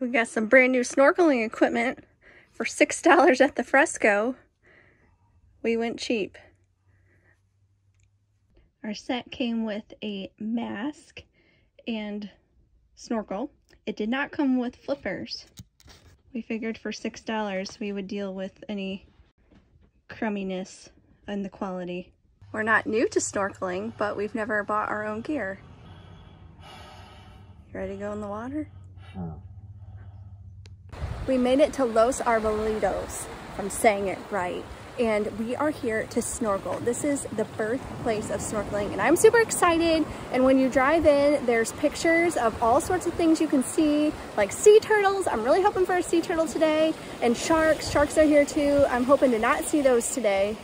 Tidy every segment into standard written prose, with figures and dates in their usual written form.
We got some brand new snorkeling equipment for $6 at the Fresco. We went cheap. Our set came with a mask and snorkel. It did not come with flippers. We figured for $6 we would deal with any crumminess in the quality. We're not new to snorkeling, but we've never bought our own gear. You ready to go in the water? We made it to Los Arbolitos, if I'm saying it right, and we are here to snorkel. This is the birthplace of snorkeling, and I'm super excited. And when you drive in, there's pictures of all sorts of things you can see, like sea turtles. I'm really hoping for a sea turtle today, and sharks. Sharks are here too. I'm hoping to not see those today.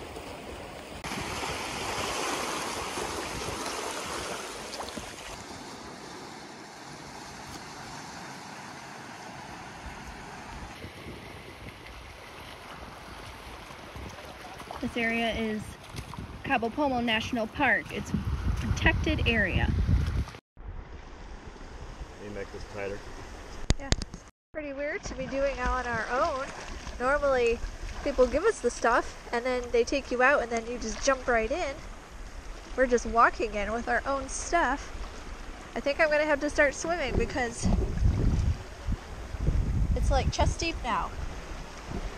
This area is Cabo Pulmo National Park. It's a protected area. Can you make this tighter? Yeah, it's pretty weird to be doing it on our own. Normally, people give us the stuff and then they take you out and then you just jump right in. We're just walking in with our own stuff. I think I'm gonna have to start swimming because it's like chest deep now.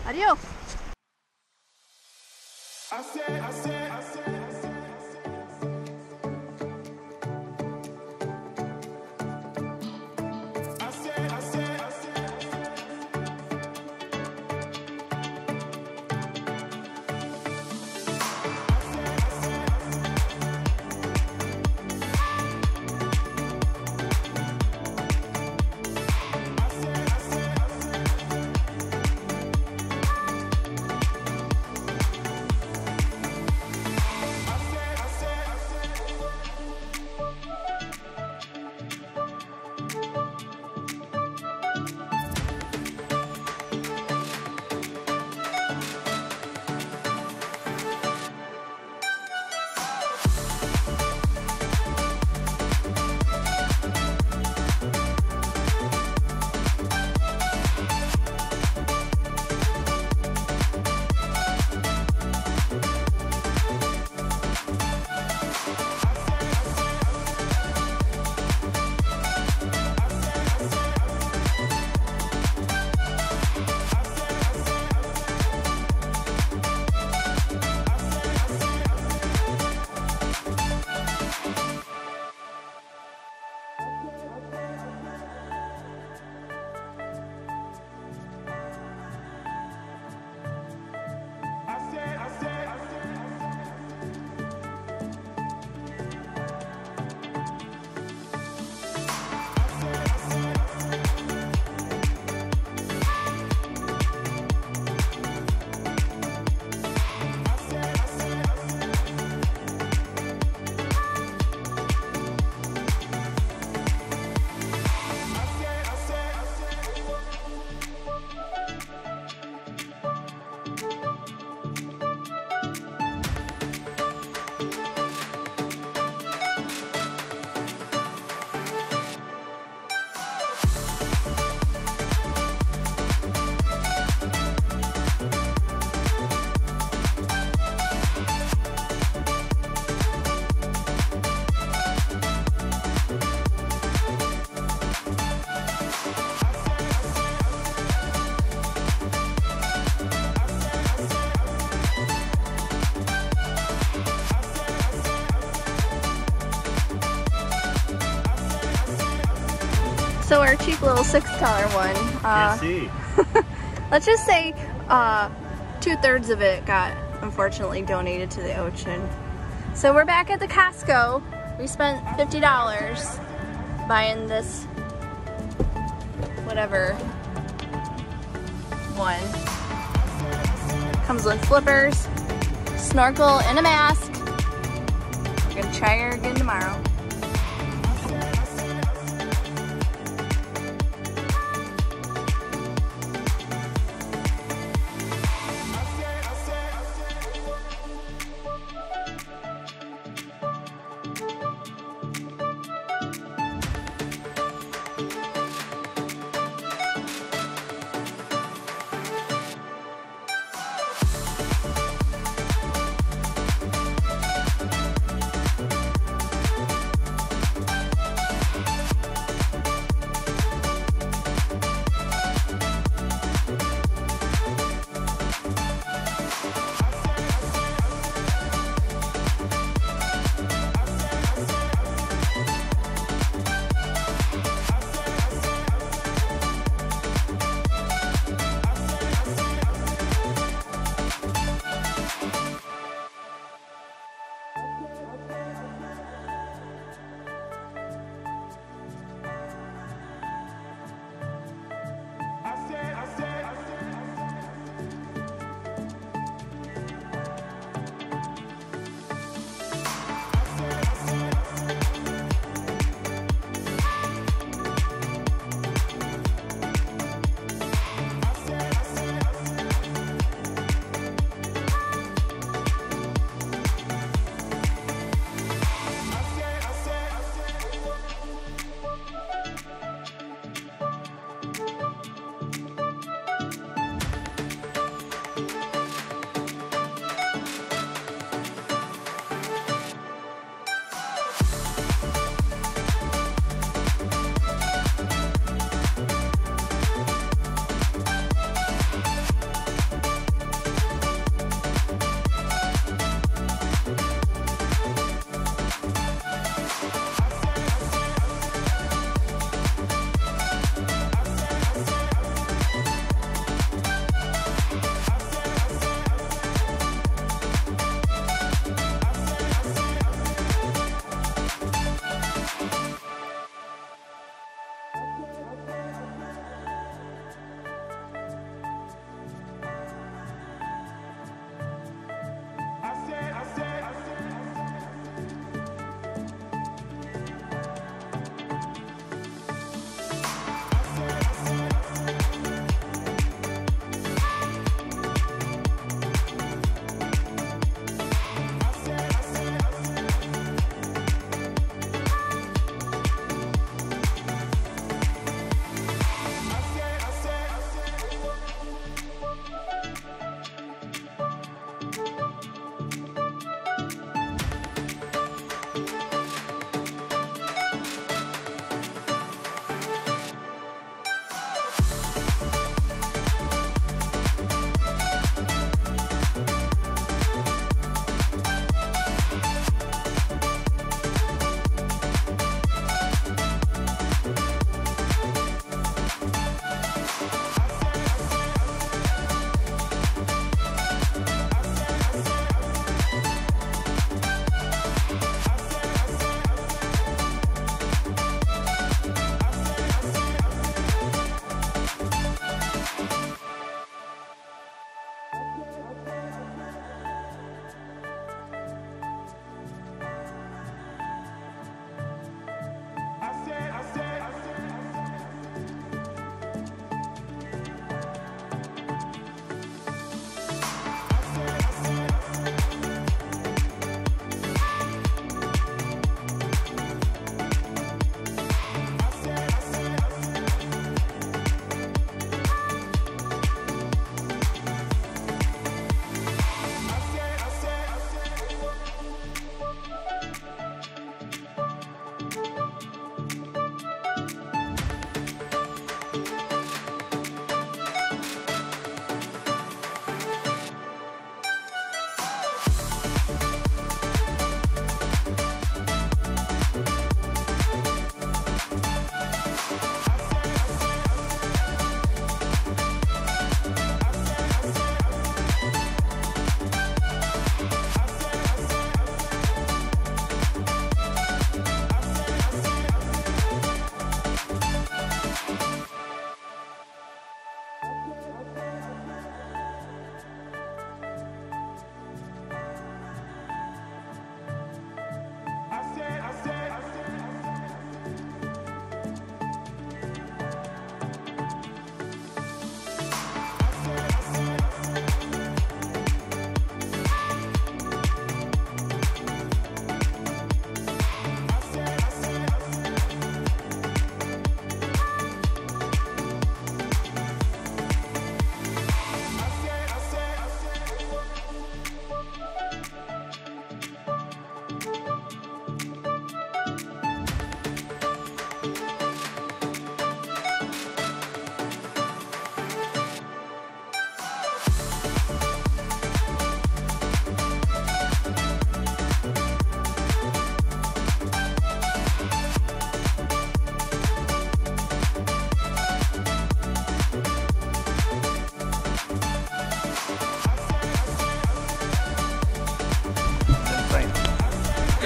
Adios. I said. So our cheap little $6 one. Can't see. Let's just say 2/3 of it got unfortunately donated to the ocean. So we're back at the Costco. We spent $50 buying this whatever one. Comes with flippers, snorkel, and a mask. We're gonna try her again tomorrow.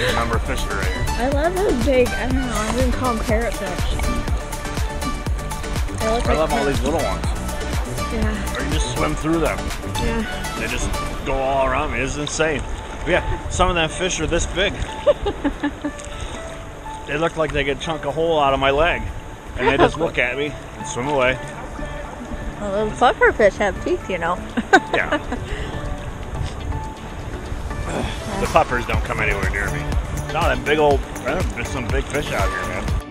Big number of fish that are right here. I love those big, I don't know, I'm going to call them parrotfish. I love all these little ones. Yeah. Or you just swim through them. Yeah. They just go all around me. It's insane. But yeah, some of them fish are this big. They look like they could chunk a hole out of my leg. And they just look at me and swim away. Well, those puffer fish have teeth, you know. Yeah. The puffers don't come anywhere near me. No, that big old, there's some big fish out here, man.